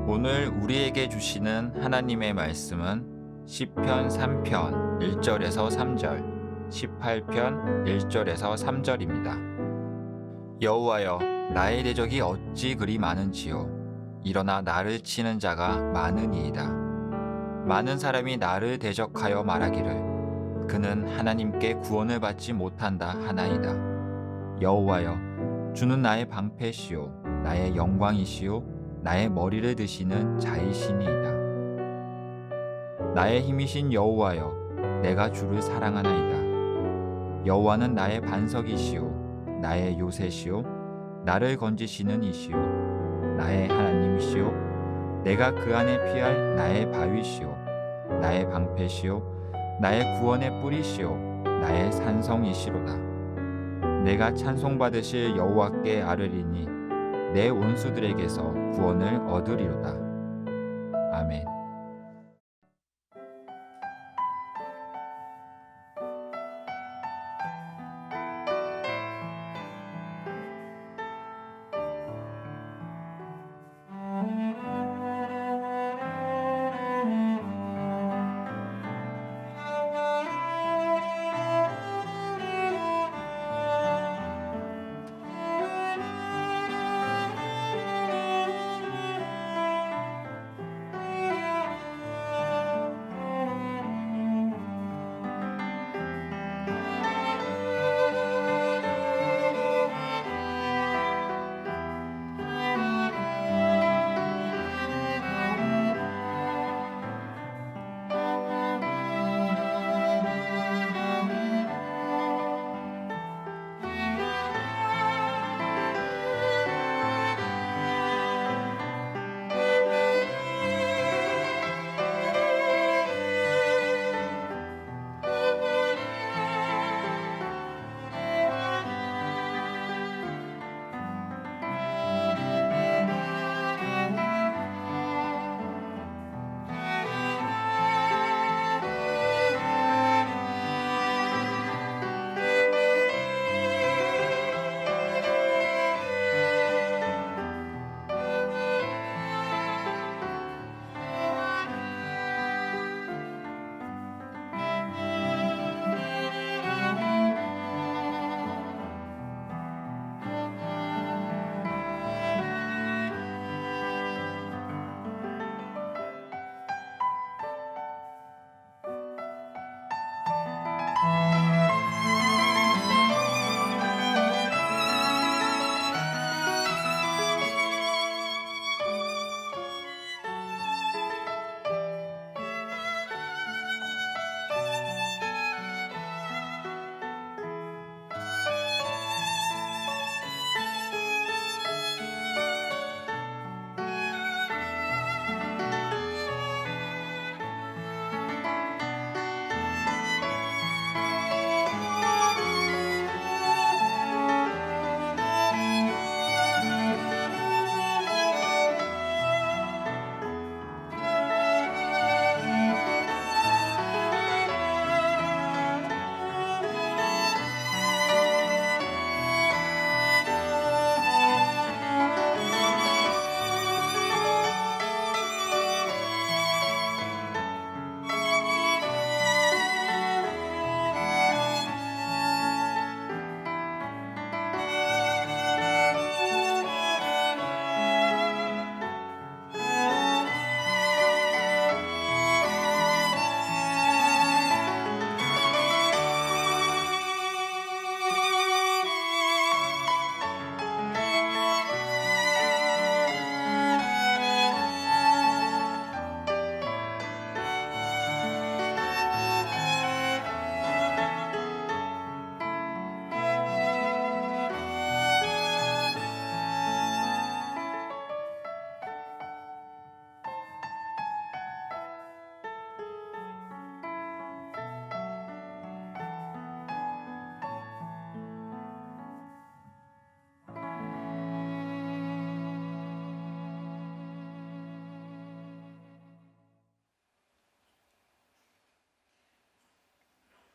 오늘 우리에게 주시는 하나님의 말씀은 시편 3편 1절에서 3절, 18편 1절에서 3절입니다. 여호와여, 나의 대적이 어찌 그리 많은지요. 일어나 나를 치는 자가 많으니이다. 많은 사람이 나를 대적하여 말하기를 그는 하나님께 구원을 받지 못한다 하나이다. 여호와여, 주는 나의 방패시요 나의 영광이시요 나의 머리를 드시는 자이시니이다. 나의 힘이신 여호와여, 내가 주를 사랑하나이다. 여호와는 나의 반석이시요 나의 요새시요 나를 건지시는 이시요 나의 하나님이시요 내가 그 안에 피할 나의 바위시요 나의 방패시요 나의 구원의 뿌리시요 나의 산성이시로다. 내가 찬송받으실 여호와께 아뢰리니 내 원수들에게서 구원을 얻으리로다. 아멘.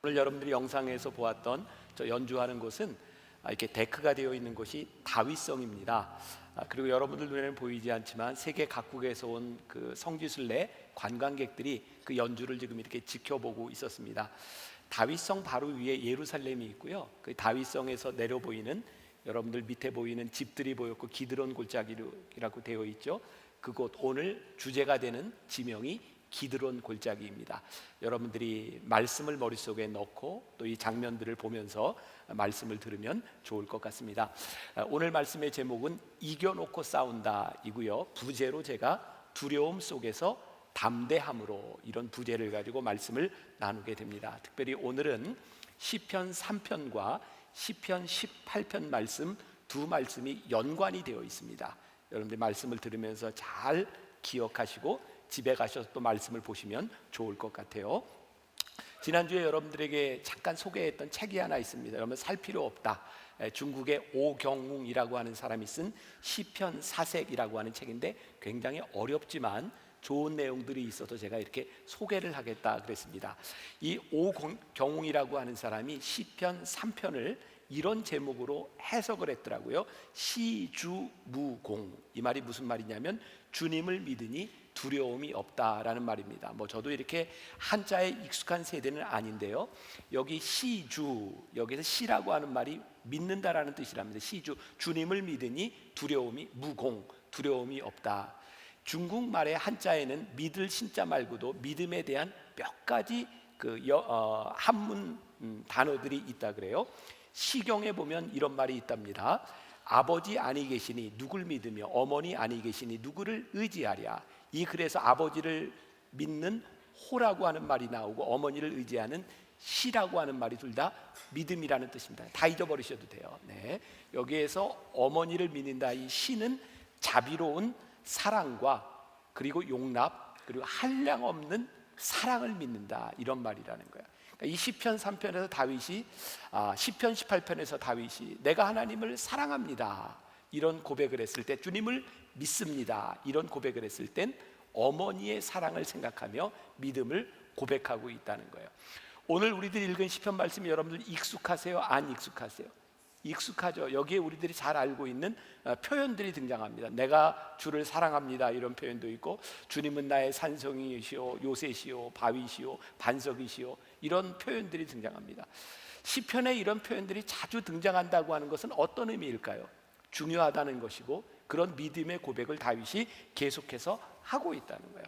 오늘 여러분들이 영상에서 보았던 저 연주하는 곳은 이렇게 데크가 되어 있는 곳이 다윗성입니다. 그리고 여러분들 눈에는 보이지 않지만 세계 각국에서 온 그 성지순례 관광객들이 그 연주를 지금 이렇게 지켜보고 있었습니다. 다윗성 바로 위에 예루살렘이 있고요. 그 다윗성에서 내려 보이는, 여러분들 밑에 보이는 집들이 보였고 기드론 골짜기라고 되어 있죠. 그곳, 오늘 주제가 되는 지명이 기드론 골짜기입니다. 여러분들이 말씀을 머릿속에 넣고 또 이 장면들을 보면서 말씀을 들으면 좋을 것 같습니다. 오늘 말씀의 제목은 이겨놓고 싸운다이고요. 부제로 제가 두려움 속에서 담대함으로, 이런 부제를 가지고 말씀을 나누게 됩니다. 특별히 오늘은 시편 3편과 시편 18편 말씀, 두 말씀이 연관이 되어 있습니다. 여러분들 말씀을 들으면서 잘 기억하시고 집에 가셔서 또 말씀을 보시면 좋을 것 같아요. 지난주에 여러분들에게 잠깐 소개했던 책이 하나 있습니다. 여러분 살 필요 없다. 중국의 오경웅이라고 하는 사람이 쓴 시편 사색이라고 하는 책인데 굉장히 어렵지만 좋은 내용들이 있어서 제가 이렇게 소개를 하겠다 그랬습니다. 이 오경웅이라고 하는 사람이 시편 3편을 이런 제목으로 해석을 했더라고요. 시주무공. 이 말이 무슨 말이냐면 주님을 믿으니 두려움이 없다라는 말입니다. 저도 이렇게 한자에 익숙한 세대는 아닌데요. 여기 시주, 여기서 시라고 하는 말이 믿는다라는 뜻이랍니다. 시주, 주님을 믿으니 두려움이 무공, 두려움이 없다. 중국말의 한자에는 믿을 신자 말고도 믿음에 대한 몇 가지 한문 단어들이 있다 그래요. 시경에 보면 이런 말이 있답니다. 아버지 아니 계시니 누굴 믿으며 어머니 아니 계시니 누구를 의지하랴. 이 글에서 아버지를 믿는 호라고 하는 말이 나오고 어머니를 의지하는 시라고 하는 말이 둘 다 믿음이라는 뜻입니다. 다 잊어버리셔도 돼요. 네. 여기에서 어머니를 믿는다, 이 시는 자비로운 사랑과 그리고 용납 그리고 한량없는 사랑을 믿는다, 이런 말이라는 거예요. 이 시편 3편에서 다윗이 시편 18편에서 다윗이 내가 하나님을 사랑합니다 이런 고백을 했을 때, 주님을 믿습니다 이런 고백을 했을 땐 어머니의 사랑을 생각하며 믿음을 고백하고 있다는 거예요. 오늘 우리들이 읽은 시편 말씀이 여러분들 익숙하세요? 안 익숙하세요? 익숙하죠. 여기에 우리들이 잘 알고 있는 표현들이 등장합니다. 내가 주를 사랑합니다 이런 표현도 있고, 주님은 나의 산성이시오, 요새시오, 바위시오, 반석이시오, 이런 표현들이 등장합니다. 시편에 이런 표현들이 자주 등장한다고 하는 것은 어떤 의미일까요? 중요하다는 것이고, 그런 믿음의 고백을 다윗이 계속해서 하고 있다는 거예요.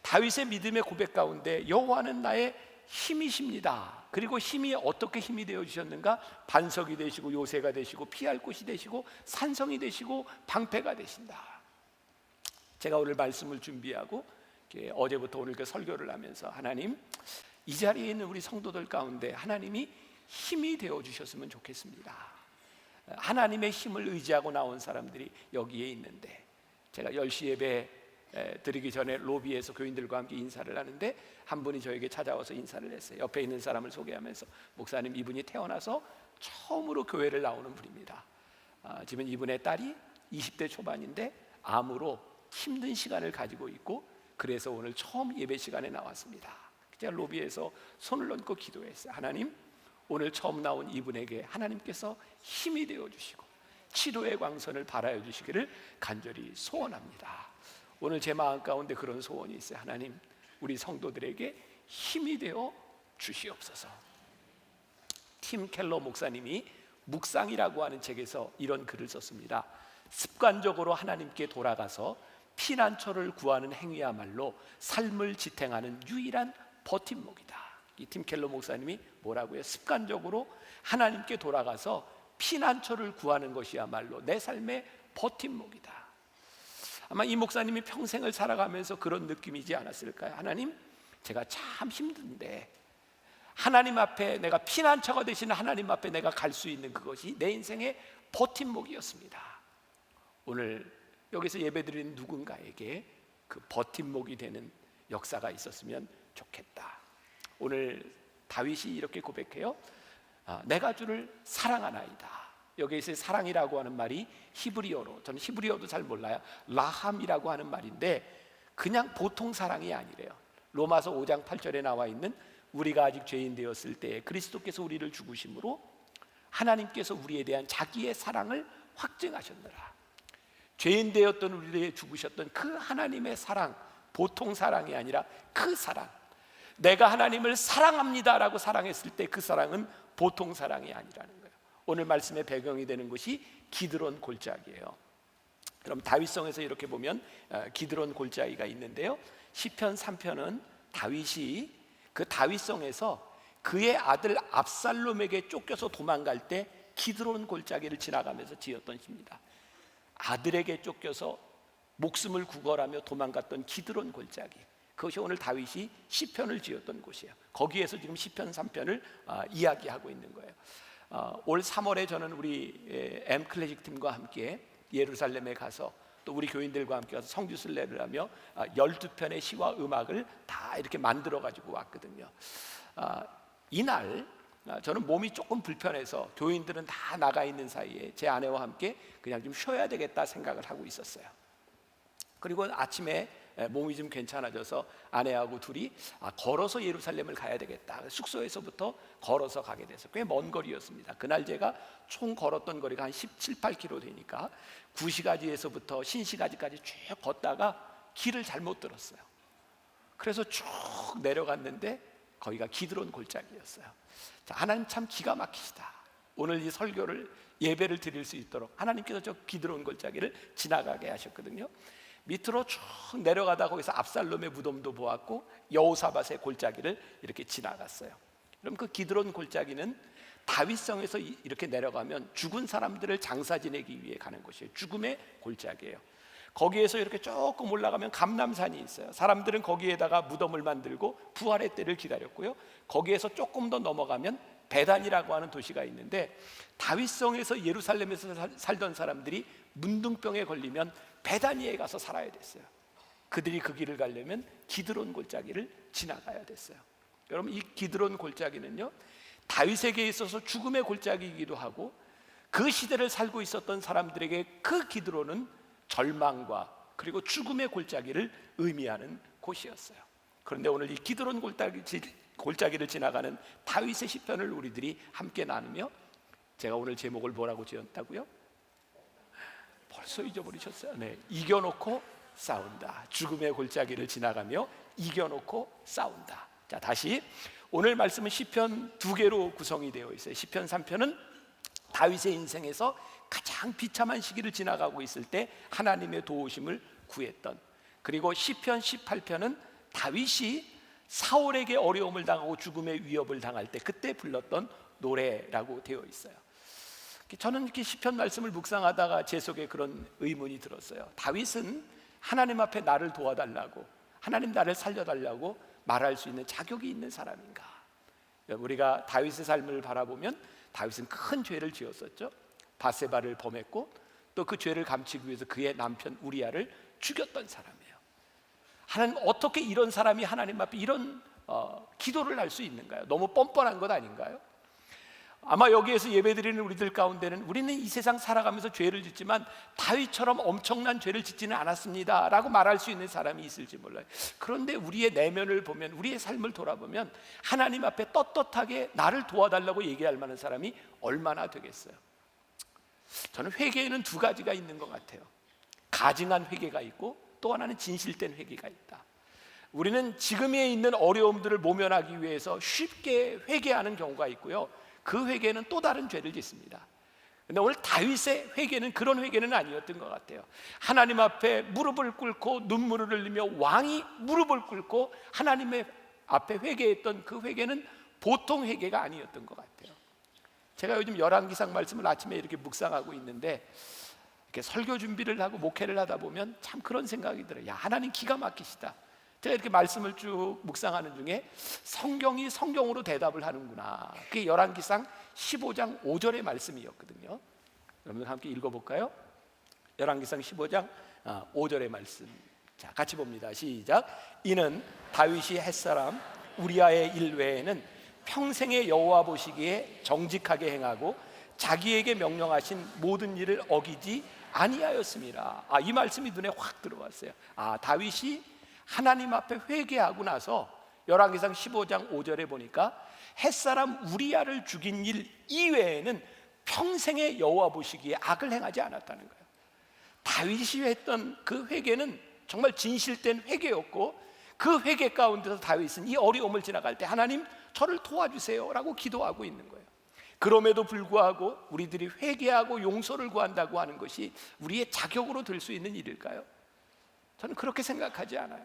다윗의 믿음의 고백 가운데 여호와는 나의 힘이십니다. 그리고 힘이 어떻게 힘이 되어 주셨는가? 반석이 되시고 요새가 되시고 피할 곳이 되시고 산성이 되시고 방패가 되신다. 제가 오늘 말씀을 준비하고 어제부터 오늘 그 설교를 하면서, 하나님, 이 자리에 있는 우리 성도들 가운데 하나님이 힘이 되어 주셨으면 좋겠습니다. 하나님의 힘을 의지하고 나온 사람들이 여기에 있는데, 제가 10시 예배 드리기 전에 로비에서 교인들과 함께 인사를 하는데 한 분이 저에게 찾아와서 인사를 했어요. 옆에 있는 사람을 소개하면서, 목사님, 이분이 태어나서 처음으로 교회를 나오는 분입니다. 지금 이분의 딸이 20대 초반인데 암으로 힘든 시간을 가지고 있고, 그래서 오늘 처음 예배 시간에 나왔습니다. 제가 로비에서 손을 얹고 기도했어요. 하나님, 오늘 처음 나온 이분에게 하나님께서 힘이 되어 주시고 치료의 광선을 발하여 주시기를 간절히 소원합니다. 오늘 제 마음 가운데 그런 소원이 있어요. 하나님, 우리 성도들에게 힘이 되어 주시옵소서. 팀 켈러 목사님이 묵상이라고 하는 책에서 이런 글을 썼습니다. 습관적으로 하나님께 돌아가서 피난처를 구하는 행위야말로 삶을 지탱하는 유일한 버팀목이다. 이 팀 켈러 목사님이 뭐라고요? 습관적으로 하나님께 돌아가서 피난처를 구하는 것이야말로 내 삶의 버팀목이다. 아마 이 목사님이 평생을 살아가면서 그런 느낌이지 않았을까요? 하나님, 제가 참 힘든데 하나님 앞에, 내가 피난처가 되시는 하나님 앞에 내가 갈 수 있는 그것이 내 인생의 버팀목이었습니다. 오늘 여기서 예배드리는 누군가에게 그 버팀목이 되는 역사가 있었으면 좋겠다. 오늘 다윗이 이렇게 고백해요. 내가 주를 사랑하나이다. 여기에서 사랑이라고 하는 말이 히브리어로, 저는 히브리어도 잘 몰라요. 라함이라고 하는 말인데 그냥 보통 사랑이 아니래요. 로마서 5장 8절에 나와 있는, 우리가 아직 죄인 되었을 때 그리스도께서 우리를 죽으심으로 하나님께서 우리에 대한 자기의 사랑을 확증하셨느라. 죄인 되었던 우리에게 죽으셨던 그 하나님의 사랑, 보통 사랑이 아니라 그 사랑, 내가 하나님을 사랑합니다라고 사랑했을 때 그 사랑은 보통 사랑이 아니라는 거예요. 오늘 말씀의 배경이 되는 곳이 기드론 골짜기예요. 그럼 다윗성에서 이렇게 보면 기드론 골짜기가 있는데요, 시편 3편은 다윗이 그 다윗성에서 그의 아들 압살롬에게 쫓겨서 도망갈 때 기드론 골짜기를 지나가면서 지었던 시입니다. 아들에게 쫓겨서 목숨을 구걸하며 도망갔던 기드론 골짜기, 그것이 오늘 다윗이 시편을 지었던 곳이에요. 거기에서 지금 시편 3편을 이야기하고 있는 거예요. 올 3월에 저는 우리 M클래식 팀과 함께 예루살렘에 가서 또 우리 교인들과 함께 가서 성주 순례를 하며 12편의 시와 음악을 다 이렇게 만들어 가지고 왔거든요. 이날 저는 몸이 조금 불편해서 교인들은 다 나가 있는 사이에 제 아내와 함께 그냥 좀 쉬어야 되겠다 생각을 하고 있었어요. 그리고 아침에 몸이 좀 괜찮아져서 아내하고 둘이 걸어서 예루살렘을 가야 되겠다, 숙소에서부터 걸어서 가게 돼서 꽤 먼 거리였습니다. 그날 제가 총 걸었던 거리가 한 17, 18km 되니까 구시가지에서부터 신시가지까지 쭉 걷다가 길을 잘못 들었어요. 그래서 쭉 내려갔는데 거기가 기드론 골짜기였어요. 자, 하나님 참 기가 막히시다. 오늘 이 설교를, 예배를 드릴 수 있도록 하나님께서 저 기드론 골짜기를 지나가게 하셨거든요. 밑으로 쭉 내려가다 거기서 압살롬의 무덤도 보았고 여호사밧의 골짜기를 이렇게 지나갔어요. 그럼 그 기드론 골짜기는 다윗성에서 이렇게 내려가면 죽은 사람들을 장사 지내기 위해 가는 곳이에요. 죽음의 골짜기예요. 거기에서 이렇게 조금 올라가면 감람산이 있어요. 사람들은 거기에다가 무덤을 만들고 부활의 때를 기다렸고요. 거기에서 조금 더 넘어가면 베단이라고 하는 도시가 있는데 다윗성에서 예루살렘에서 살던 사람들이 문둥병에 걸리면 베다니에 가서 살아야 됐어요. 그들이 그 길을 가려면 기드론 골짜기를 지나가야 됐어요. 여러분, 이 기드론 골짜기는요, 다윗에게 있어서 죽음의 골짜기이기도 하고 그 시대를 살고 있었던 사람들에게 그 기드론은 절망과 그리고 죽음의 골짜기를 의미하는 곳이었어요. 그런데 오늘 이 기드론 골짜기를 지나가는 다윗의 시편을 우리들이 함께 나누며, 제가 오늘 제목을 뭐라고 지었다고요? 벌써 잊어버리셨어요? 네, 이겨놓고 싸운다. 죽음의 골짜기를 지나가며 이겨놓고 싸운다. 자, 다시 오늘 말씀은 시편 두 개로 구성이 되어 있어요. 시편 3편은 다윗의 인생에서 가장 비참한 시기를 지나가고 있을 때 하나님의 도우심을 구했던, 그리고 시편 18편은 다윗이 사울에게 어려움을 당하고 죽음의 위협을 당할 때 그때 불렀던 노래라고 되어 있어요. 저는 이렇게 시편 말씀을 묵상하다가 제 속에 그런 의문이 들었어요. 다윗은 하나님 앞에 나를 도와달라고, 하나님 나를 살려달라고 말할 수 있는 자격이 있는 사람인가? 우리가 다윗의 삶을 바라보면 다윗은 큰 죄를 지었었죠. 바세바를 범했고 또 그 죄를 감추기 위해서 그의 남편 우리아를 죽였던 사람이에요. 하나님, 어떻게 이런 사람이 하나님 앞에 이런 기도를 할 수 있는가요? 너무 뻔뻔한 것 아닌가요? 아마 여기에서 예배드리는 우리들 가운데는 우리는 이 세상 살아가면서 죄를 짓지만 다윗처럼 엄청난 죄를 짓지는 않았습니다 라고 말할 수 있는 사람이 있을지 몰라요. 그런데 우리의 내면을 보면, 우리의 삶을 돌아보면 하나님 앞에 떳떳하게 나를 도와달라고 얘기할 만한 사람이 얼마나 되겠어요? 저는 회개에는 두 가지가 있는 것 같아요. 가증한 회개가 있고 또 하나는 진실된 회개가 있다. 우리는 지금에 있는 어려움들을 모면하기 위해서 쉽게 회개하는 경우가 있고요, 그 회개는 또 다른 죄를 짓습니다. 근데 오늘 다윗의 회개는 그런 회개는 아니었던 것 같아요. 하나님 앞에 무릎을 꿇고 눈물을 흘리며 왕이 무릎을 꿇고 하나님의 앞에 회개했던 그 회개는 보통 회개가 아니었던 것 같아요. 제가 요즘 열왕기상 말씀을 아침에 이렇게 묵상하고 있는데 이렇게 설교 준비를 하고 목회를 하다 보면 참 그런 생각이 들어요. 야, 하나님 기가 막히시다. 제가 이렇게 말씀을 쭉 묵상하는 중에 성경이 성경으로 대답을 하는구나. 그게 열왕기상 15장 5절의 말씀이었거든요. 여러분 함께 읽어볼까요? 열왕기상 15장 5절의 말씀. 자, 같이 봅니다. 시작. 이는 다윗이 햇사람 우리아의 일 외에는 평생의 여호와 보시기에 정직하게 행하고 자기에게 명령하신 모든 일을 어기지 아니하였습니다. 이 말씀이 눈에 확 들어왔어요. 다윗이 하나님 앞에 회개하고 나서 열왕기상 15장 5절에 보니까 햇사람 우리아를 죽인 일 이외에는 평생에 여호와 보시기에 악을 행하지 않았다는 거예요. 다윗이 했던 그 회개는 정말 진실된 회개였고, 그 회개 가운데서 다윗은 이 어려움을 지나갈 때 하나님 저를 도와주세요 라고 기도하고 있는 거예요. 그럼에도 불구하고 우리들이 회개하고 용서를 구한다고 하는 것이 우리의 자격으로 될 수 있는 일일까요? 저는 그렇게 생각하지 않아요.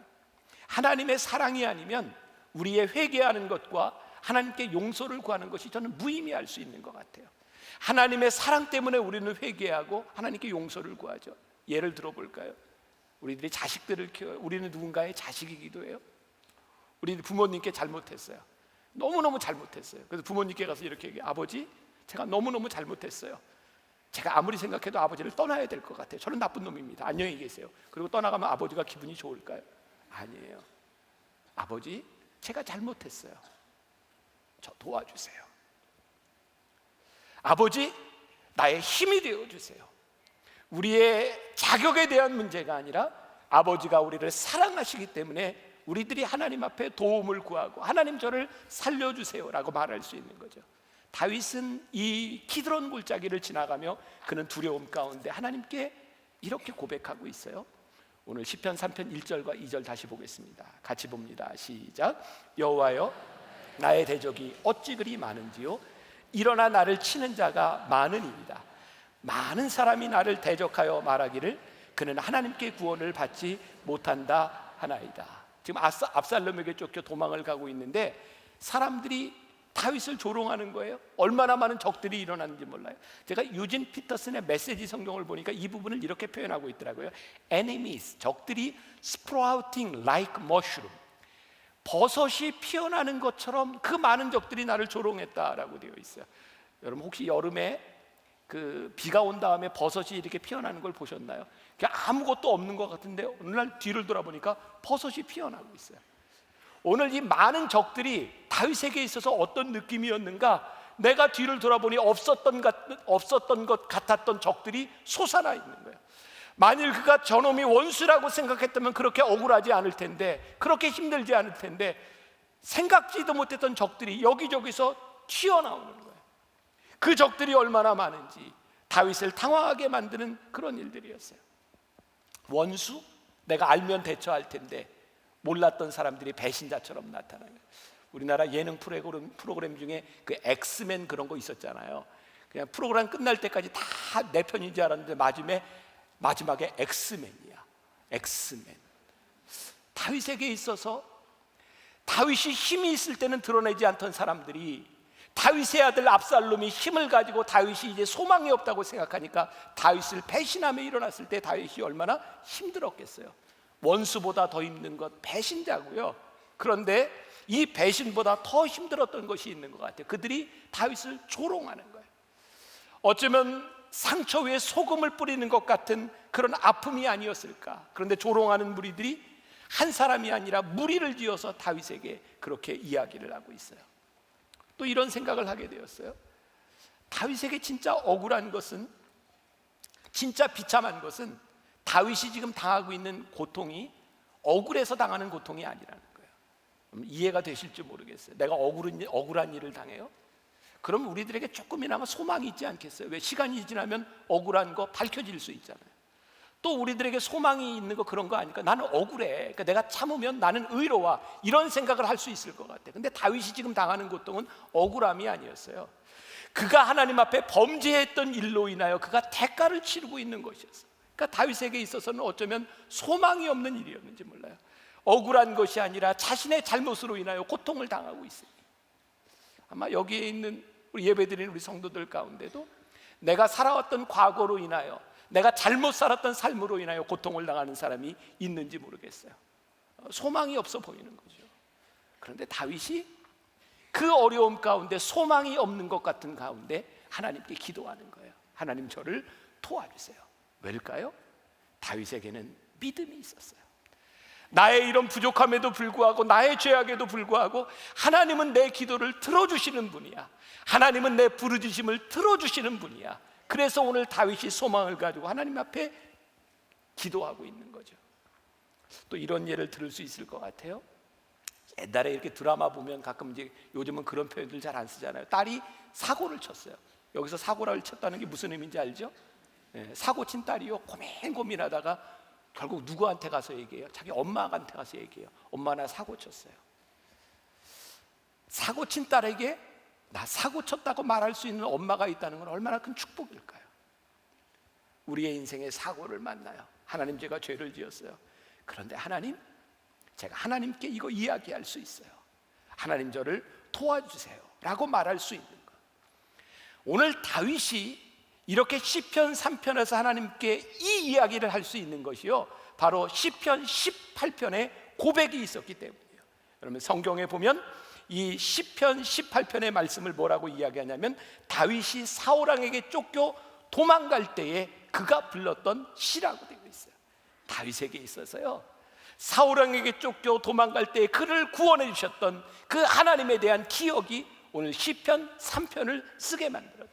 하나님의 사랑이 아니면 우리의 회개하는 것과 하나님께 용서를 구하는 것이 저는 무의미할 수 있는 것 같아요. 하나님의 사랑 때문에 우리는 회개하고 하나님께 용서를 구하죠. 예를 들어볼까요? 우리들이 자식들을 키워요. 우리는 누군가의 자식이기도 해요. 우리 부모님께 잘못했어요. 너무너무 잘못했어요. 그래서 부모님께 가서 이렇게 얘기해요. 아버지, 제가 너무너무 잘못했어요. 제가 아무리 생각해도 아버지를 떠나야 될 것 같아요. 저는 나쁜 놈입니다. 안녕히 계세요. 그리고 떠나가면 아버지가 기분이 좋을까요? 아니에요. 아버지, 제가 잘못했어요. 저 도와주세요. 아버지, 나의 힘이 되어주세요. 우리의 자격에 대한 문제가 아니라 아버지가 우리를 사랑하시기 때문에 우리들이 하나님 앞에 도움을 구하고 하나님 저를 살려주세요 라고 말할 수 있는 거죠. 다윗은 이 키드론 골짜기를 지나가며 그는 두려움 가운데 하나님께 이렇게 고백하고 있어요. 오늘 시편 3편 1절과 2절 다시 보겠습니다. 같이 봅니다. 시작. 여호와여, 나의 대적이 어찌 그리 많은지요. 일어나 나를 치는 자가 많으니이다. 많은 사람이 나를 대적하여 말하기를 그는 하나님께 구원을 받지 못한다 하나이다. 지금 압살롬에게 쫓겨 도망을 가고 있는데 사람들이 다윗을 조롱하는 거예요. 얼마나 많은 적들이 일어났는지 몰라요. 제가 유진 피터슨의 메시지 성경을 보니까 이 부분을 이렇게 표현하고 있더라고요. Enemies, 적들이 sprouting like mushroom, 버섯이 피어나는 것처럼 그 많은 적들이 나를 조롱했다라고 되어 있어요. 여러분 혹시 여름에 그 비가 온 다음에 버섯이 이렇게 피어나는 걸 보셨나요? 그냥 아무것도 없는 것 같은데 어느 날 뒤를 돌아보니까 버섯이 피어나고 있어요. 오늘 이 많은 적들이 다윗에게 있어서 어떤 느낌이었는가? 내가 뒤를 돌아보니 없었던 것 같았던 적들이 솟아나 있는 거예요. 만일 그가 저놈이 원수라고 생각했다면 그렇게 억울하지 않을 텐데, 그렇게 힘들지 않을 텐데, 생각지도 못했던 적들이 여기저기서 튀어나오는 거예요. 그 적들이 얼마나 많은지 다윗을 당황하게 만드는 그런 일들이었어요. 원수? 내가 알면 대처할 텐데 몰랐던 사람들이 배신자처럼 나타나요. 우리나라 예능 프로그램 중에 그 엑스맨 그런 거 있었잖아요. 그냥 프로그램 끝날 때까지 다 내 편인 줄 알았는데 마지막에 엑스맨이야. 엑스맨. 다윗에게 있어서 다윗이 힘이 있을 때는 드러내지 않던 사람들이 다윗의 아들 압살롬이 힘을 가지고 다윗이 이제 소망이 없다고 생각하니까 다윗을 배신하며 일어났을 때 다윗이 얼마나 힘들었겠어요. 원수보다 더 힘든 것 배신자고요. 그런데 이 배신보다 더 힘들었던 것이 있는 것 같아요. 그들이 다윗을 조롱하는 거예요. 어쩌면 상처 위에 소금을 뿌리는 것 같은 그런 아픔이 아니었을까. 그런데 조롱하는 무리들이 한 사람이 아니라 무리를 지어서 다윗에게 그렇게 이야기를 하고 있어요. 또 이런 생각을 하게 되었어요. 다윗에게 진짜 억울한 것은, 진짜 비참한 것은 다윗이 지금 당하고 있는 고통이 억울해서 당하는 고통이 아니라는 거예요. 이해가 되실지 모르겠어요. 내가 억울한 일을 당해요? 그럼 우리들에게 조금이나마 소망이 있지 않겠어요? 왜 시간이 지나면 억울한 거 밝혀질 수 있잖아요. 또 우리들에게 소망이 있는 거 그런 거 아니까 나는 억울해. 그러니까 내가 참으면 나는 의로워. 이런 생각을 할 수 있을 것 같아요. 근데 다윗이 지금 당하는 고통은 억울함이 아니었어요. 그가 하나님 앞에 범죄했던 일로 인하여 그가 대가를 치르고 있는 것이었어요. 그러니까 다윗에게 있어서는 어쩌면 소망이 없는 일이었는지 몰라요. 억울한 것이 아니라 자신의 잘못으로 인하여 고통을 당하고 있으니 아마 여기에 있는 우리 예배드리는 우리 성도들 가운데도 내가 살아왔던 과거로 인하여, 내가 잘못 살았던 삶으로 인하여 고통을 당하는 사람이 있는지 모르겠어요. 소망이 없어 보이는 거죠. 그런데 다윗이 그 어려움 가운데 소망이 없는 것 같은 가운데 하나님께 기도하는 거예요. 하나님 저를 도와주세요. 왜일까요? 다윗에게는 믿음이 있었어요. 나의 이런 부족함에도 불구하고, 나의 죄악에도 불구하고 하나님은 내 기도를 들어주시는 분이야. 하나님은 내 부르짖음을 들어주시는 분이야. 그래서 오늘 다윗이 소망을 가지고 하나님 앞에 기도하고 있는 거죠. 또 이런 예를 들을 수 있을 것 같아요. 옛날에 이렇게 드라마 보면 가끔 이제 요즘은 그런 표현들 잘 안 쓰잖아요. 딸이 사고를 쳤어요. 여기서 사고를 쳤다는 게 무슨 의미인지 알죠? 사고 친 딸이요, 고민하다가 결국 누구한테 가서 얘기해요? 자기 엄마한테 가서 얘기해요. 엄마, 나 사고 쳤어요. 사고 친 딸에게 나 사고 쳤다고 말할 수 있는 엄마가 있다는 건 얼마나 큰 축복일까요? 우리의 인생에 사고를 만나요. 하나님, 제가 죄를 지었어요. 그런데 하나님, 제가 하나님께 이거 이야기할 수 있어요. 하나님, 저를 도와주세요 라고 말할 수 있는 것. 오늘 다윗이 이렇게 시편 3편에서 하나님께 이 이야기를 할 수 있는 것이요, 바로 시편 18편에 고백이 있었기 때문이에요. 여러분, 성경에 보면 이 시편 18편의 말씀을 뭐라고 이야기하냐면, 다윗이 사울왕에게 쫓겨 도망갈 때에 그가 불렀던 시라고 되어 있어요. 다윗에게 있어서요, 사울왕에게 쫓겨 도망갈 때에 그를 구원해 주셨던 그 하나님에 대한 기억이 오늘 시편 3편을 쓰게 만들었다.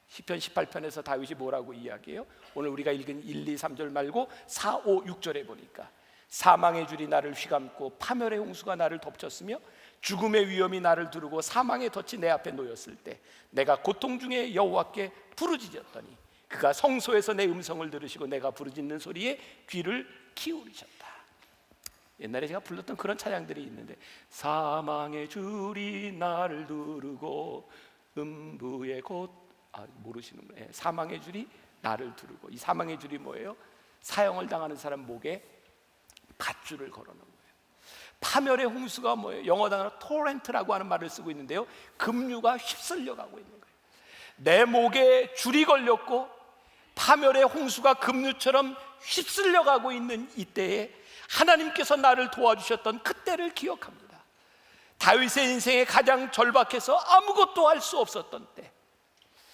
시편 18편에서 다윗이 뭐라고 이야기해요? 오늘 우리가 읽은 1, 2, 3절 말고 4, 5, 6절에 보니까, 사망의 줄이 나를 휘감고 파멸의 홍수가 나를 덮쳤으며 죽음의 위험이 나를 두르고 사망의 덫이 내 앞에 놓였을 때 내가 고통 중에 여호와께 부르짖었더니 그가 성소에서 내 음성을 들으시고 내가 부르짖는 소리에 귀를 기울이셨다. 옛날에 제가 불렀던 그런 찬양들이 있는데, 사망의 줄이 나를 두르고 음부의 모르시는구나. 사망의 줄이 나를 두르고, 이 사망의 줄이 뭐예요? 사형을 당하는 사람 목에 밧줄을 걸어놓은 거예요. 파멸의 홍수가 뭐예요? 영어 단어로 토렌트라고 하는 말을 쓰고 있는데요, 급류가 휩쓸려 가고 있는 거예요. 내 목에 줄이 걸렸고 파멸의 홍수가 급류처럼 휩쓸려 가고 있는 이때에 하나님께서 나를 도와주셨던 그때를 기억합니다. 다윗의 인생에 가장 절박해서 아무것도 할 수 없었던 때,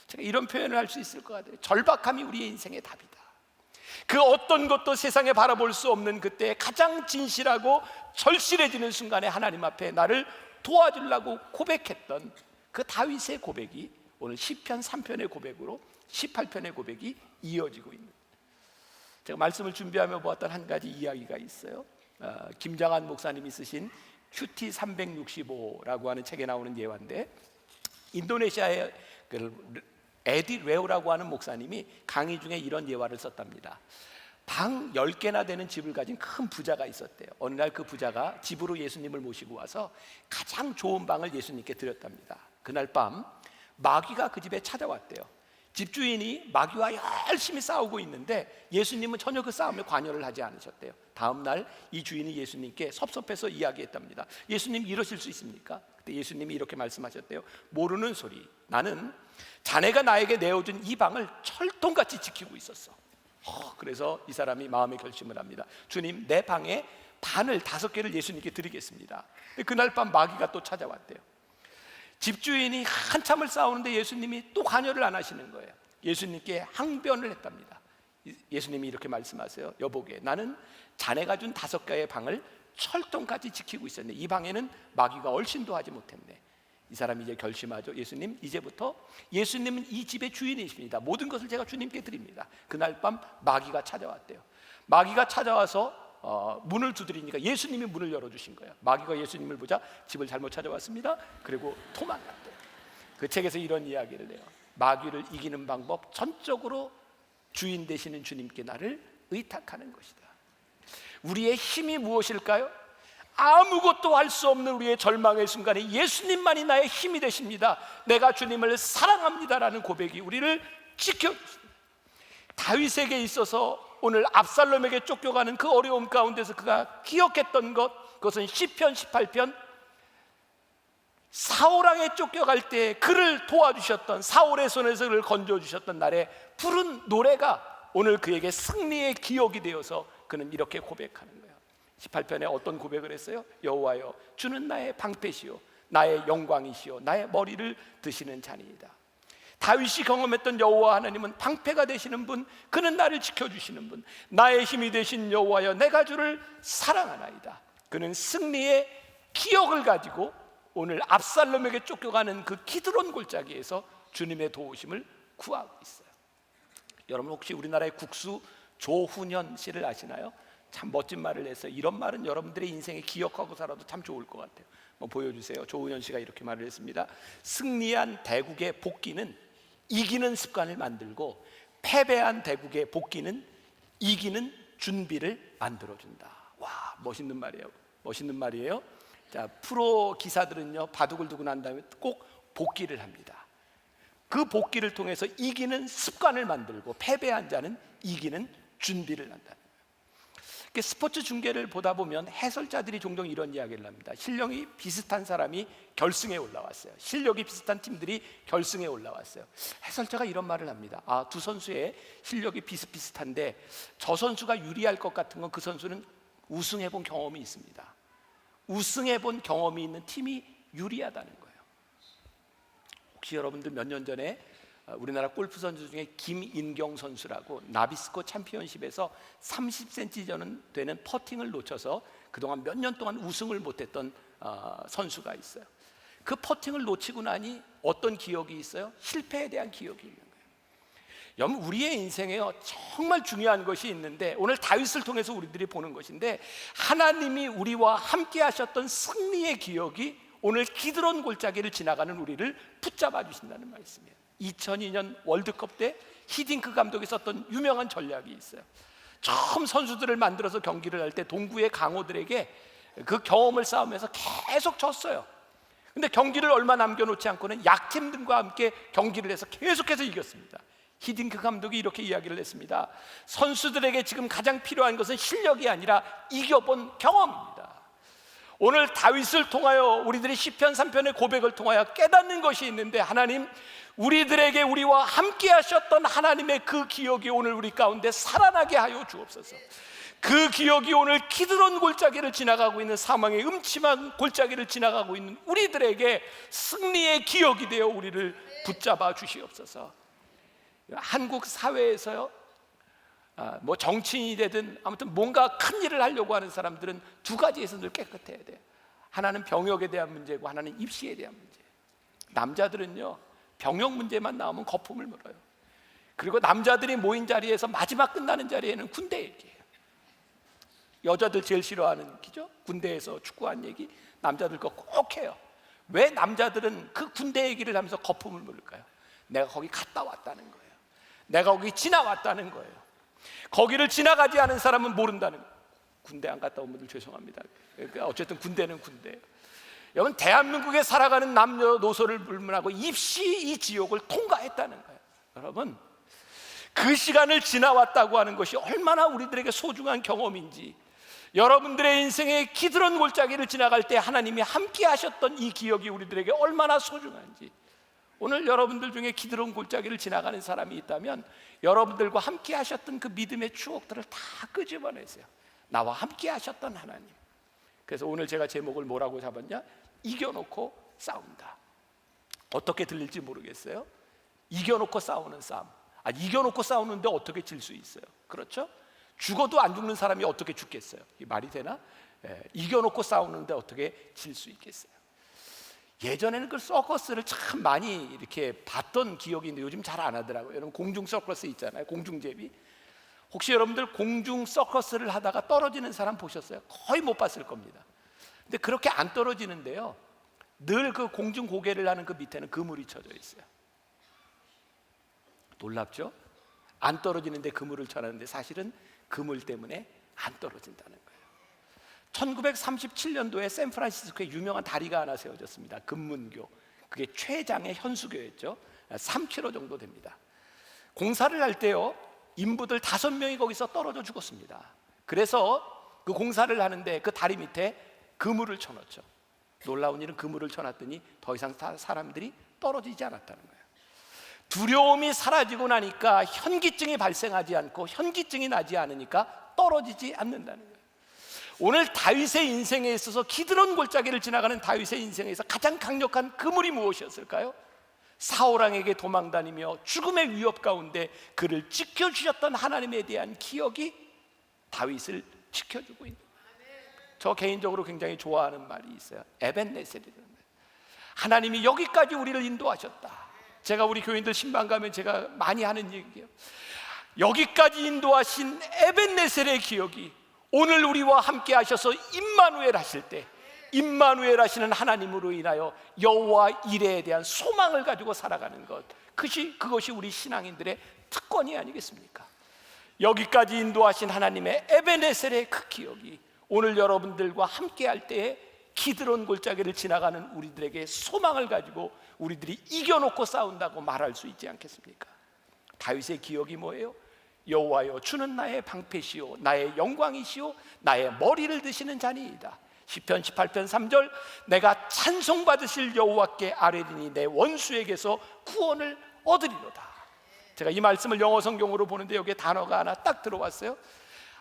제가 이런 표현을 할 수 있을 것 같아요. 절박함이 우리의 인생의 답이다. 그 어떤 것도 세상에 바라볼 수 없는 그때 가장 진실하고 절실해지는 순간에 하나님 앞에 나를 도와주려고 고백했던 그 다윗의 고백이 오늘 시편 3편의 고백으로 18편의 고백이 이어지고 있는, 제가 말씀을 준비하며 보았던 한 가지 이야기가 있어요. 김장한 목사님이 쓰신 QT 365라고 하는 책에 나오는 예화인데, 인도네시아의 에디 레오라고 하는 목사님이 강의 중에 이런 예화를 썼답니다. 방 10개나 되는 집을 가진 큰 부자가 있었대요. 어느 날 그 부자가 집으로 예수님을 모시고 와서 가장 좋은 방을 예수님께 드렸답니다. 그날 밤 마귀가 그 집에 찾아왔대요. 집주인이 마귀와 열심히 싸우고 있는데 예수님은 전혀 그 싸움에 관여를 하지 않으셨대요. 다음 날 이 주인이 예수님께 섭섭해서 이야기했답니다. 예수님, 이러실 수 있습니까? 그때 예수님이 이렇게 말씀하셨대요. 모르는 소리, 나는 자네가 나에게 내어준 이 방을 철통같이 지키고 있었어. 그래서 이 사람이 마음의 결심을 합니다. 주님, 내 방에 반을 5개를 예수님께 드리겠습니다. 그날 밤 마귀가 또 찾아왔대요. 집주인이 한참을 싸우는데 예수님이 또 관여를 안 하시는 거예요. 예수님께 항변을 했답니다. 예수님이 이렇게 말씀하세요. 여보게, 나는 자네가 준 5개의 방을 철통같이 지키고 있었네. 이 방에는 마귀가 얼씬도 하지 못했네. 이 사람이 이제 결심하죠. 예수님, 이제부터 예수님은 이 집의 주인이십니다. 모든 것을 제가 주님께 드립니다. 그날 밤 마귀가 찾아왔대요. 마귀가 찾아와서 문을 두드리니까 예수님이 문을 열어주신 거예요. 마귀가 예수님을 보자 집을 잘못 찾아왔습니다. 그리고 도망갔대요. 그 책에서 이런 이야기를 해요. 마귀를 이기는 방법, 전적으로 주인 되시는 주님께 나를 의탁하는 것이다. 우리의 힘이 무엇일까요? 아무것도 할 수 없는 우리의 절망의 순간에 예수님만이 나의 힘이 되십니다. 내가 주님을 사랑합니다라는 고백이 우리를 지켜주십니다. 다윗에게 있어서 오늘 압살롬에게 쫓겨가는 그 어려움 가운데서 그가 기억했던 것, 그것은 시편 18편 사울왕에 쫓겨갈 때 그를 도와주셨던, 사울의 손에서 그를 건져주셨던 날에 부른 노래가 오늘 그에게 승리의 기억이 되어서 그는 이렇게 고백하는 거예요. 18편에 어떤 고백을 했어요? 여호와여, 주는 나의 방패시오, 나의 영광이시오, 나의 머리를 드시는 자니이다. 다윗이 경험했던 여호와 하나님은 방패가 되시는 분, 그는 나를 지켜주시는 분, 나의 힘이 되신 여호와여, 내가 주를 사랑하나이다. 그는 승리의 기억을 가지고 오늘 압살롬에게 쫓겨가는 그 기드론 골짜기에서 주님의 도우심을 구하고 있어요. 여러분, 혹시 우리나라의 국수 조훈현 씨를 아시나요? 참 멋진 말을 했어요. 이런 말은 여러분들의 인생에 기억하고 살아도 참 좋을 것 같아요. 보여주세요. 조훈현 씨가 이렇게 말을 했습니다. 승리한 대국의 복귀는 이기는 습관을 만들고 패배한 대국의 복귀는 이기는 준비를 만들어준다. 와, 멋있는 말이에요. 멋있는 말이에요. 자, 프로 기사들은요, 바둑을 두고 난 다음에 꼭 복귀를 합니다. 그 복귀를 통해서 이기는 습관을 만들고 패배한 자는 이기는 준비를 한다는 거예요. 스포츠 중계를 보다 보면 해설자들이 종종 이런 이야기를 합니다. 실력이 비슷한 사람이 결승에 올라왔어요. 실력이 비슷한 팀들이 결승에 올라왔어요. 해설자가 이런 말을 합니다. 두 선수의 실력이 비슷비슷한데 저 선수가 유리할 것 같은 건 그 선수는 우승해 본 경험이 있습니다. 우승해 본 경험이 있는 팀이 유리하다는 거예요. 혹시 여러분들 몇 년 전에 우리나라 골프 선수 중에 김인경 선수라고 나비스코 챔피언십에서 30cm 되는 퍼팅을 놓쳐서 그동안 몇 년 동안 우승을 못했던 선수가 있어요. 그 퍼팅을 놓치고 나니 어떤 기억이 있어요? 실패에 대한 기억이 있는 거예요. 여러분, 우리의 인생에요, 정말 중요한 것이 있는데 오늘 다윗을 통해서 우리들이 보는 것인데, 하나님이 우리와 함께 하셨던 승리의 기억이 오늘 기드론 골짜기를 지나가는 우리를 붙잡아 주신다는 말씀이에요. 2002년 월드컵 때 히딩크 감독이 썼던 유명한 전략이 있어요. 처음 선수들을 만들어서 경기를 할 때 동구의 강호들에게 그 경험을 쌓으면서 계속 졌어요. 근데 경기를 얼마 남겨놓지 않고는 약팀들과 함께 경기를 해서 계속해서 이겼습니다. 히딩크 감독이 이렇게 이야기를 했습니다. 선수들에게 지금 가장 필요한 것은 실력이 아니라 이겨본 경험입니다. 오늘 다윗을 통하여 우리들이 시편 3편의 고백을 통하여 깨닫는 것이 있는데, 하나님, 우리들에게 우리와 함께 하셨던 하나님의 그 기억이 오늘 우리 가운데 살아나게 하여 주옵소서. 그 기억이 오늘 기드론 골짜기를 지나가고 있는, 사망의 음침한 골짜기를 지나가고 있는 우리들에게 승리의 기억이 되어 우리를 붙잡아 주시옵소서. 한국 사회에서요, 뭐 정치인이 되든 아무튼 뭔가 큰 일을 하려고 하는 사람들은 두 가지에서 늘 깨끗해야 돼요. 하나는 병역에 대한 문제고 하나는 입시에 대한 문제. 남자들은요, 병역 문제만 나오면 거품을 물어요. 그리고 남자들이 모인 자리에서 마지막 끝나는 자리에는 군대 얘기예요. 여자들 제일 싫어하는 얘기죠. 군대에서 축구한 얘기 남자들 거 꼭 해요. 왜 남자들은 그 군대 얘기를 하면서 거품을 물을까요? 내가 거기 갔다 왔다는 거예요. 내가 거기 지나왔다는 거예요. 거기를 지나가지 않은 사람은 모른다는 거예요. 군대 안 갔다 온 분들 죄송합니다. 어쨌든 군대는 군대예요. 여러분, 대한민국에 살아가는 남녀노소를 불문하고 입시 이 지옥을 통과했다는 거예요. 여러분, 그 시간을 지나왔다고 하는 것이 얼마나 우리들에게 소중한 경험인지, 여러분들의 인생의 기드론 골짜기를 지나갈 때 하나님이 함께 하셨던 이 기억이 우리들에게 얼마나 소중한지, 오늘 여러분들 중에 기드론 골짜기를 지나가는 사람이 있다면 여러분들과 함께 하셨던 그 믿음의 추억들을 다 끄집어내세요. 나와 함께 하셨던 하나님. 그래서 오늘 제가 제목을 뭐라고 잡았냐? 이겨놓고 싸운다. 어떻게 들릴지 모르겠어요. 이겨놓고 싸우는 싸움. 이겨놓고 싸우는데 어떻게 질 수 있어요? 그렇죠? 죽어도 안 죽는 사람이 어떻게 죽겠어요? 이 말이 되나? 이겨놓고 싸우는데 어떻게 질 수 있겠어요? 예전에는 그 서커스를 참 많이 이렇게 봤던 기억이 있는데 요즘 잘 안 하더라고요. 여러분, 공중 서커스 있잖아요. 공중제비. 혹시 여러분들 공중 서커스를 하다가 떨어지는 사람 보셨어요? 거의 못 봤을 겁니다. 근데 그렇게 안 떨어지는데요, 늘 그 공중 고개를 하는 그 밑에는 그물이 쳐져 있어요. 놀랍죠? 안 떨어지는데 그물을 쳐놨는데 사실은 그물 때문에 안 떨어진다는 거예요. 1937년도에 샌프란시스코에 유명한 다리가 하나 세워졌습니다. 금문교. 그게 최장의 현수교였죠. 3km 정도 됩니다. 공사를 할 때요, 인부들 5명이 거기서 떨어져 죽었습니다. 그래서 그 공사를 하는데 그 다리 밑에 그물을 쳐놓죠. 놀라운 일은 그물을 쳐놨더니 더 이상 사람들이 떨어지지 않았다는 거예요. 두려움이 사라지고 나니까 현기증이 발생하지 않고 현기증이 나지 않으니까 떨어지지 않는다는 거예요. 오늘 다윗의 인생에 있어서 기드론 골짜기를 지나가는 다윗의 인생에서 가장 강력한 그물이 무엇이었을까요? 사울왕에게 도망다니며 죽음의 위협 가운데 그를 지켜주셨던 하나님에 대한 기억이 다윗을 지켜주고 있는 거예요. 저 개인적으로 굉장히 좋아하는 말이 있어요. 에벤네셀이라는 말. 하나님이 여기까지 우리를 인도하셨다. 제가 우리 교인들 신방 가면 제가 많이 하는 얘기예요. 여기까지 인도하신 에벤네셀의 기억이 오늘 우리와 함께 하셔서 임마누엘 하실 때, 임마누엘 하시는 하나님으로 인하여 여호와 이레에 대한 소망을 가지고 살아가는 것, 그것이 우리 신앙인들의 특권이 아니겠습니까? 여기까지 인도하신 하나님의 에베네셀의 그 기억이 오늘 여러분들과 함께할 때에 기드론 골짜기를 지나가는 우리들에게 소망을 가지고 우리들이 이겨놓고 싸운다고 말할 수 있지 않겠습니까? 다윗의 기억이 뭐예요? 여호와여, 주는 나의 방패시오 나의 영광이시오 나의 머리를 드시는 자니이다. 시편 18편 3절, 내가 찬송받으실 여호와께 아뢰리니 내 원수에게서 구원을 얻으리로다. 제가 이 말씀을 영어 성경으로 보는데 여기에 단어가 하나 딱 들어왔어요.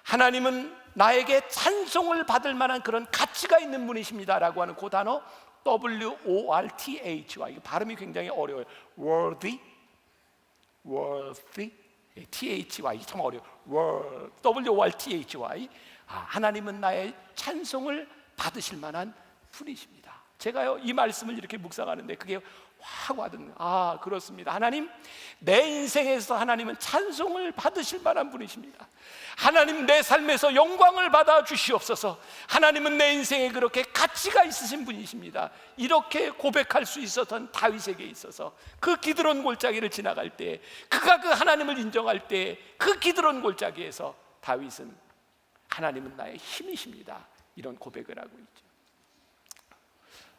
하나님은 나에게 찬송을 받을 만한 그런 가치가 있는 분이십니다 라고 하는 그 단어 W-O-R-T-H-Y, 이거 발음이 굉장히 어려워요. worthy, T-H-Y, 참 어려워요. W-O-R-T-H-Y. 하나님은 나의 찬송을 받으실 만한 분이십니다. 제가요 이 말씀을 이렇게 묵상하는데 그게 확 와닿는, 그렇습니다. 하나님, 내 인생에서 하나님은 찬송을 받으실 만한 분이십니다. 하나님, 내 삶에서 영광을 받아 주시옵소서. 하나님은 내 인생에 그렇게 가치가 있으신 분이십니다. 이렇게 고백할 수 있었던 다윗에게 있어서 그 기드론 골짜기를 지나갈 때, 그가 그 하나님을 인정할 때 그 기드론 골짜기에서 다윗은 하나님은 나의 힘이십니다, 이런 고백을 하고 있죠.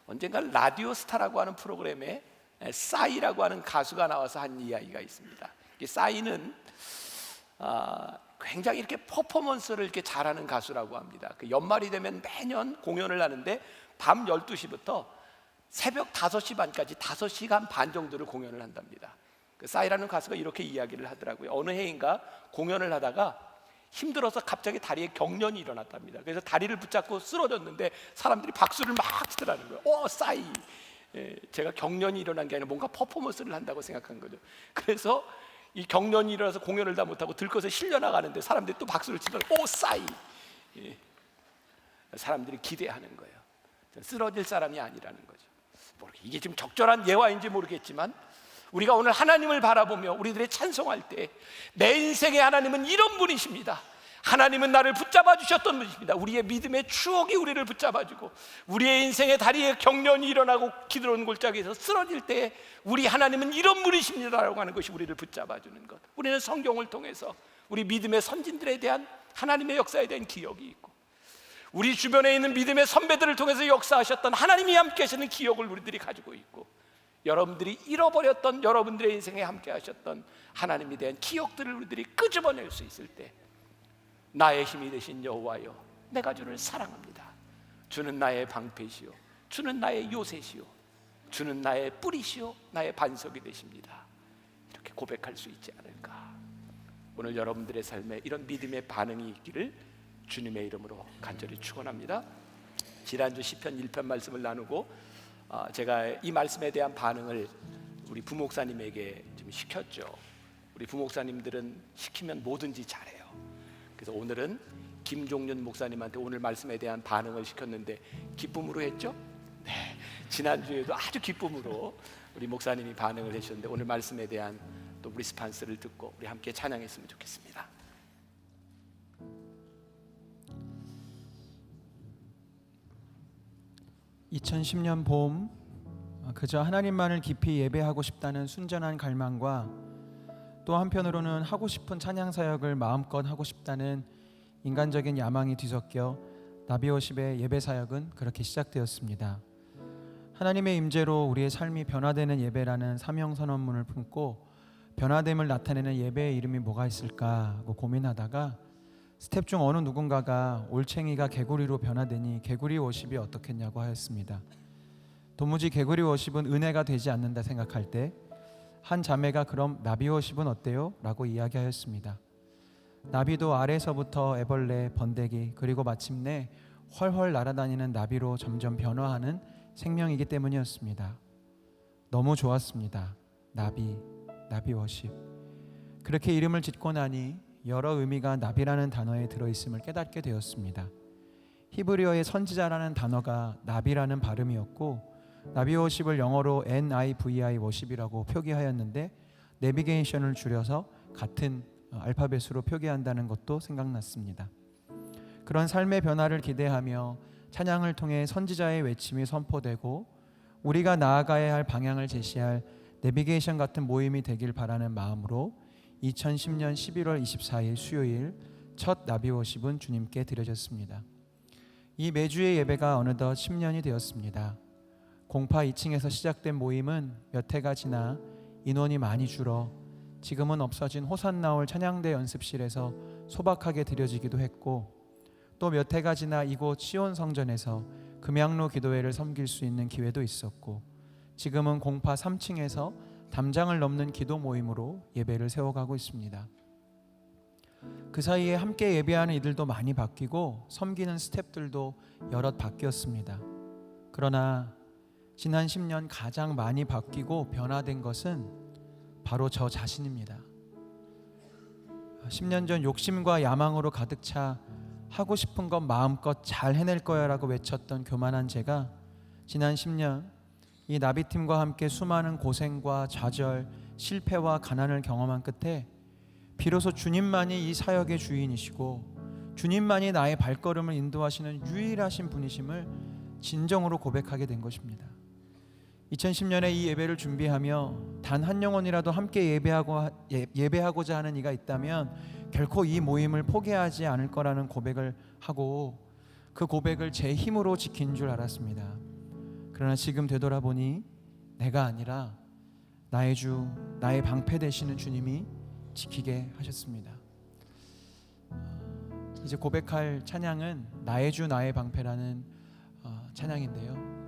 언젠가 라디오 스타라고 하는 프로그램에 싸이라고 하는 가수가 나와서 한 이야기가 있습니다. 싸이는 굉장히 이렇게 퍼포먼스를 이렇게 잘하는 가수라고 합니다. 그 연말이 되면 매년 공연을 하는데 밤 12시부터 새벽 5시 반까지 5시간 반 정도를 공연을 한답니다. 그 싸이라는 가수가 이렇게 이야기를 하더라고요. 어느 해인가 공연을 하다가 힘들어서 갑자기 다리에 경련이 일어났답니다. 그래서 다리를 붙잡고 쓰러졌는데 사람들이 박수를 막 치더라는 거예요. 싸이. 제가 경련이 일어난 게 아니라 뭔가 퍼포먼스를 한다고 생각한 거죠. 그래서 이 경련이 일어나서 공연을 다 못하고 들것에 실려나가는데 사람들이 또 박수를 치더라고요. 싸이. 사람들이 기대하는 거예요. 쓰러질 사람이 아니라는 거죠. 이게 지금 적절한 예화인지 모르겠지만 우리가 오늘 하나님을 바라보며 우리들의 찬송할 때 내 인생의 하나님은 이런 분이십니다. 하나님은 나를 붙잡아 주셨던 분이십니다. 우리의 믿음의 추억이 우리를 붙잡아주고 우리의 인생의 다리에 경련이 일어나고 기드론 골짜기에서 쓰러질 때 우리 하나님은 이런 분이십니다라고 하는 것이 우리를 붙잡아주는 것. 우리는 성경을 통해서 우리 믿음의 선진들에 대한 하나님의 역사에 대한 기억이 있고 우리 주변에 있는 믿음의 선배들을 통해서 역사하셨던 하나님이 함께 하시는 기억을 우리들이 가지고 있고 여러분들이 잃어버렸던 여러분들의 인생에 함께 하셨던 하나님에 대한 기억들을 우리들이 끄집어낼 수 있을 때 나의 힘이 되신 여호와여, 내가 주를 사랑합니다. 주는 나의 방패시오, 주는 나의 요새시오, 주는 나의 뿌리시오, 나의 반석이 되십니다. 이렇게 고백할 수 있지 않을까. 오늘 여러분들의 삶에 이런 믿음의 반응이 있기를 주님의 이름으로 간절히 축원합니다. 지난주 시편 1편 말씀을 나누고 제가 이 말씀에 대한 반응을 우리 부목사님에게 좀 시켰죠. 우리 부목사님들은 시키면 뭐든지 잘해요. 그래서 오늘은 김종윤 목사님한테 오늘 말씀에 대한 반응을 시켰는데 기쁨으로 했죠? 네. 지난주에도 아주 기쁨으로 우리 목사님이 반응을 해주셨는데 오늘 말씀에 대한 또 리스판스를 듣고 우리 함께 찬양했으면 좋겠습니다. 2010년 봄, 그저 하나님만을 깊이 예배하고 싶다는 순전한 갈망과 또 한편으로는 하고 싶은 찬양 사역을 마음껏 하고 싶다는 인간적인 야망이 뒤섞여 나비워십의 예배 사역은 그렇게 시작되었습니다. 하나님의 임재로 우리의 삶이 변화되는 예배라는 사명 선언문을 품고 변화됨을 나타내는 예배의 이름이 뭐가 있을까 하고 고민하다가 스텝 중 어느 누군가가 올챙이가 개구리로 변화되니 개구리 워십이 어떻겠냐고 하였습니다. 도무지 개구리 워십은 은혜가 되지 않는다 생각할 때 한 자매가 그럼 나비 워십은 어때요? 라고 이야기하였습니다. 나비도 아래서부터 애벌레, 번데기 그리고 마침내 훨훨 날아다니는 나비로 점점 변화하는 생명이기 때문이었습니다. 너무 좋았습니다. 나비 워십. 그렇게 이름을 짓고 나니 여러 의미가 나비라는 단어에 들어있음을 깨닫게 되었습니다. 히브리어의 선지자라는 단어가 나비라는 발음이었고 나비 워십을 영어로 NIVI 워십이라고 표기하였는데 내비게이션을 줄여서 같은 알파벳으로 표기한다는 것도 생각났습니다. 그런 삶의 변화를 기대하며 찬양을 통해 선지자의 외침이 선포되고 우리가 나아가야 할 방향을 제시할 내비게이션 같은 모임이 되길 바라는 마음으로 2010년 11월 24일 수요일 첫 나비 워십은 주님께 드려졌습니다. 이 매주의 예배가 어느덧 10년이 되었습니다. 공파 2층에서 시작된 모임은 몇 해가 지나 인원이 많이 줄어 지금은 없어진 호산나올 찬양대 연습실에서 소박하게 드려지기도 했고, 또 몇 해가 지나 이곳 시온 성전에서 금양로 기도회를 섬길 수 있는 기회도 있었고, 지금은 공파 3층에서 담장을 넘는 기도 모임으로 예배를 세워가고 있습니다. 그 사이에 함께 예배하는 이들도 많이 바뀌고 섬기는 스태프들도 여럿 바뀌었습니다. 그러나 지난 10년 가장 많이 바뀌고 변화된 것은 바로 저 자신입니다. 10년 전 욕심과 야망으로 가득 차 하고 싶은 것 마음껏 잘 해낼 거야 라고 외쳤던 교만한 제가 지난 10년 이 나비팀과 함께 수많은 고생과 좌절, 실패와 가난을 경험한 끝에 비로소 주님만이 이 사역의 주인이시고 주님만이 나의 발걸음을 인도하시는 유일하신 분이심을 진정으로 고백하게 된 것입니다. 2010년에 이 예배를 준비하며 단 한 영혼이라도 함께 예배하고자 하는 이가 있다면 결코 이 모임을 포기하지 않을 거라는 고백을 하고 그 고백을 제 힘으로 지킨 줄 알았습니다. 그러나 지금 되돌아보니 내가 아니라 나의 주, 나의 방패 되시는 주님이 지키게 하셨습니다. 이제 고백할 찬양은 나의 주 나의 방패라는 찬양인데요,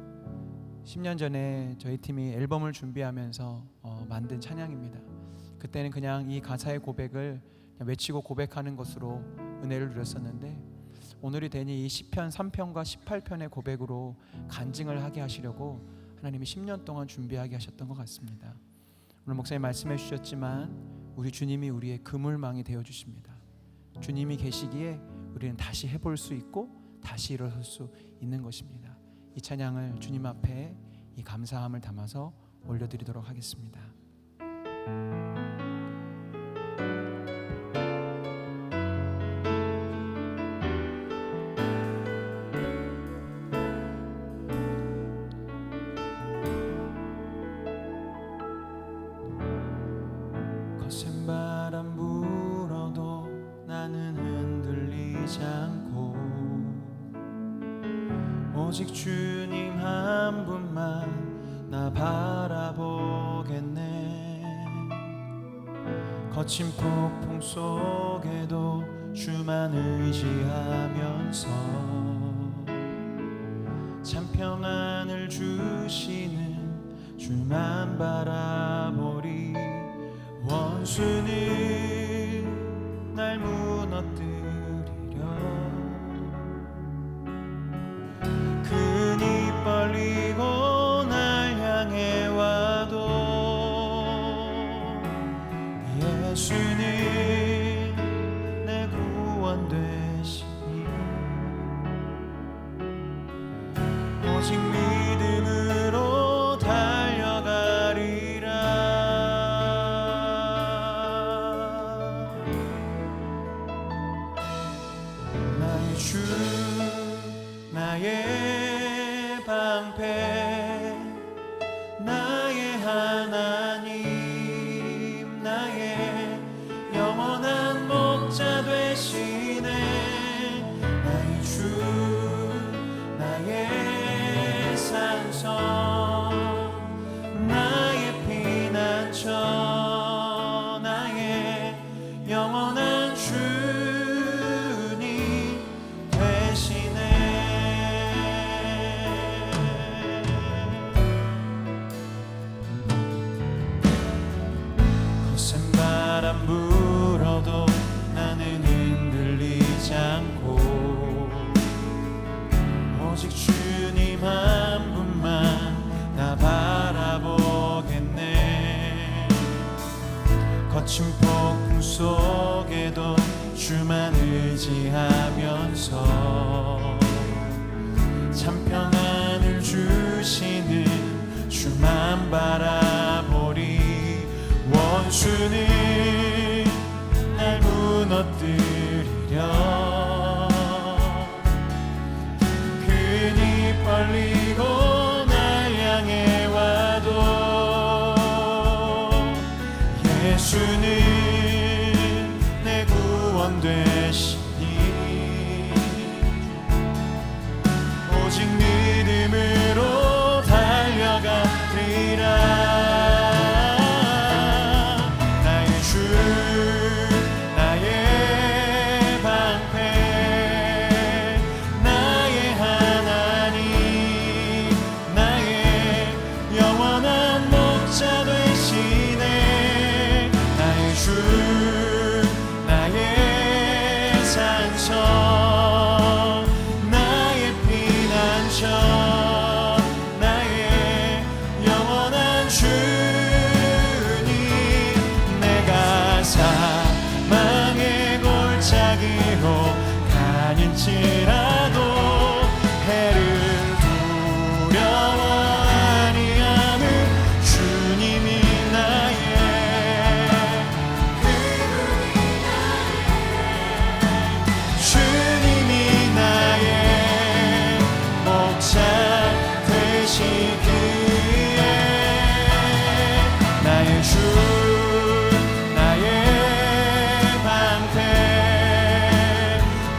10년 전에 저희 팀이 앨범을 준비하면서 만든 찬양입니다. 그때는 그냥 이 가사의 고백을 그냥 외치고 고백하는 것으로 은혜를 누렸었는데, 오늘이 되니 이 시편 3편과 18편의 고백으로 간증을 하게 하시려고 하나님이 10년 동안 준비하게 하셨던 것 같습니다. 오늘 목사님 말씀해 주셨지만 우리 주님이 우리의 그물망이 되어 주십니다. 주님이 계시기에 우리는 다시 해볼 수 있고 다시 일어설 수 있는 것입니다. 이 찬양을 주님 앞에 이 감사함을 담아서 올려드리도록 하겠습니다. 거센 바람 불어도 나는 흔들리지 않고 오직 주님 한 분만 나 바라보겠네. 거친 폭풍 속에도 주만 의지하면서 참 평안을 주시는 주만 바라보리. 원수는 날 무너뜨리려 큰 입 벌리고 날 향해 와도 예수는 내 구원 되시니 오직 믿음으로 달려가리라. 나의 주 나의 방패 나의 하나님 나의 영원한 목자 되시네. 나의 주 나의 산성 나의 피난처 나의 영원한 주님 되시네. 거센 바람 불어도 나는 흔들리지 않고 오직 주님 한 분만 나 바라보겠네. 거친 폭풍 속에도 주만 의지하면서 참 평안을 주시는 주만 바라보리. 원수는 날 무너뜨리려 큰 입 벌리고 날 향해 와도 예수는 내 구원 되시니 오직 믿음으로 달려가리라. 나의 주 나의 방패 나의 하나님 나의 영원한 목자 되시네. 나의 주 나의 산성 나의 피난처 나의 영원한 주님. 내가 사망의 골짜기로 다닐지라도 해를 두려워 아니하는 주님이 나의 주님이 나의 목자 되시기에 나의 주 나의 방패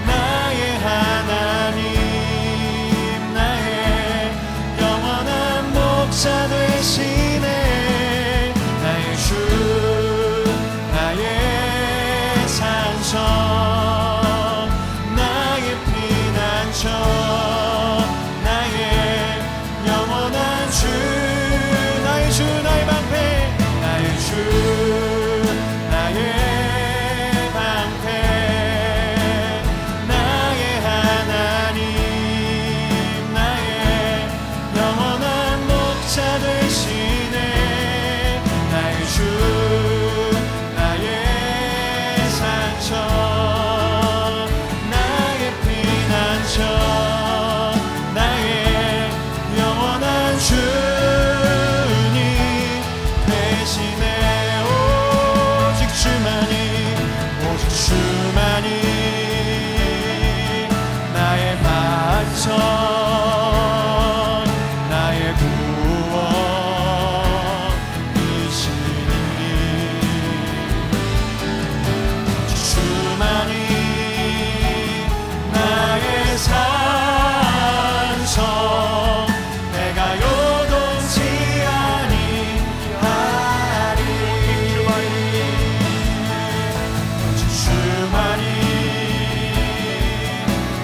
나의 하나님 나의 영원한 목자 되시네. 나의 주 나의 산성 나의 피난처 나의 영원한 주 나의 주 나의 방패 나의 주 나의 방패 나의 하나님 나의 영원한 목자 되시네. 나의 주 나의 산처 나의 피난처 나의 영원한 주님 되시네. 오직 주만이 오직 주만이 나의 반성 나의 구원이시니 주만이 나의 산성 내가 요동치 아니하리. 주만이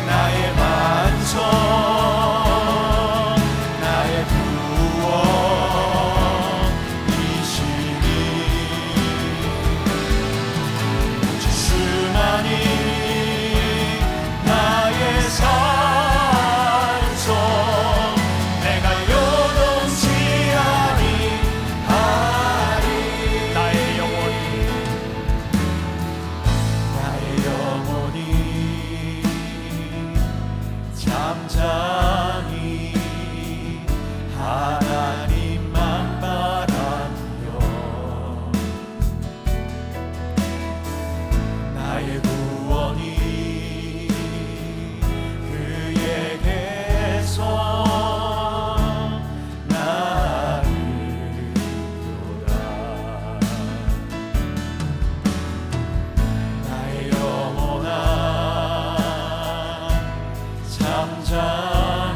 나의 반성 나의 구원이시니 주만이 나의 산성 내가 요동치 아니하리. 나의 영혼이 잠잠히 하나님만 바라며 나의 구원이 그에게서 나르리로다. 나의 영혼아 잠잠히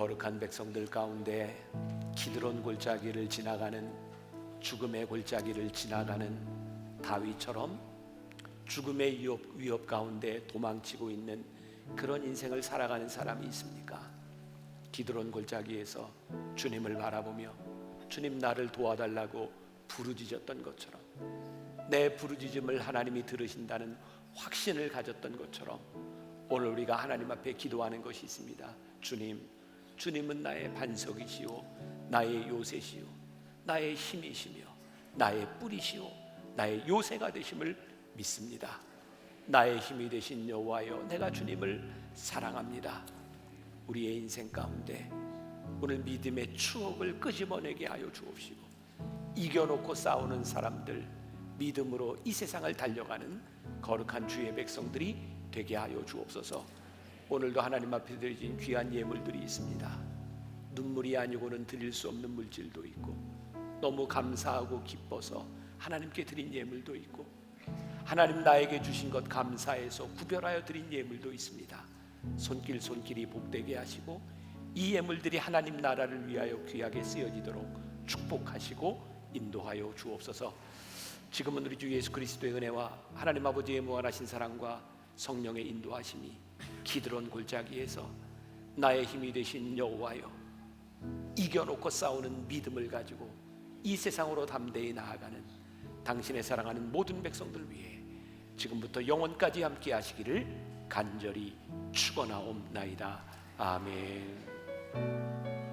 거룩한 백성들 가운데 기드론 골짜기를 지나가는, 죽음의 골짜기를 지나가는 다윗처럼 죽음의 위협 가운데 도망치고 있는 그런 인생을 살아가는 사람이 있습니까? 기드론 골짜기에서 주님을 바라보며 주님 나를 도와달라고 부르짖었던 것처럼, 내 부르짖음을 하나님이 들으신다는 확신을 가졌던 것처럼 오늘 우리가 하나님 앞에 기도하는 것이 있습니다. 주님은 나의 반석이시오, 나의 요새시오, 나의 힘이시며 나의 뿌리시오, 나의 요새가 되심을 믿습니다. 나의 힘이 되신 여호와여, 내가 주님을 사랑합니다. 우리의 인생 가운데 오늘 믿음의 추억을 끄집어내게 하여 주옵시고, 이겨놓고 싸우는 사람들, 믿음으로 이 세상을 달려가는 거룩한 주의 백성들이 되게 하여 주옵소서. 오늘도 하나님 앞에 드려진 귀한 예물들이 있습니다. 눈물이 아니고는 드릴 수 없는 물질도 있고, 너무 감사하고 기뻐서 하나님께 드린 예물도 있고, 하나님 나에게 주신 것 감사해서 구별하여 드린 예물도 있습니다. 손길이 복되게 하시고 이 예물들이 하나님 나라를 위하여 귀하게 쓰여지도록 축복하시고 인도하여 주옵소서. 지금은 우리 주 예수 그리스도의 은혜와 하나님 아버지의 무한하신 사랑과 성령의 인도하심이 기드론 골짜기에서 나의 힘이 되신 여호와여, 이겨놓고 싸우는 믿음을 가지고 이 세상으로 담대히 나아가는 당신의 사랑하는 모든 백성들 위해 지금부터 영원까지 함께 하시기를 간절히 축원하옵나이다. 아멘.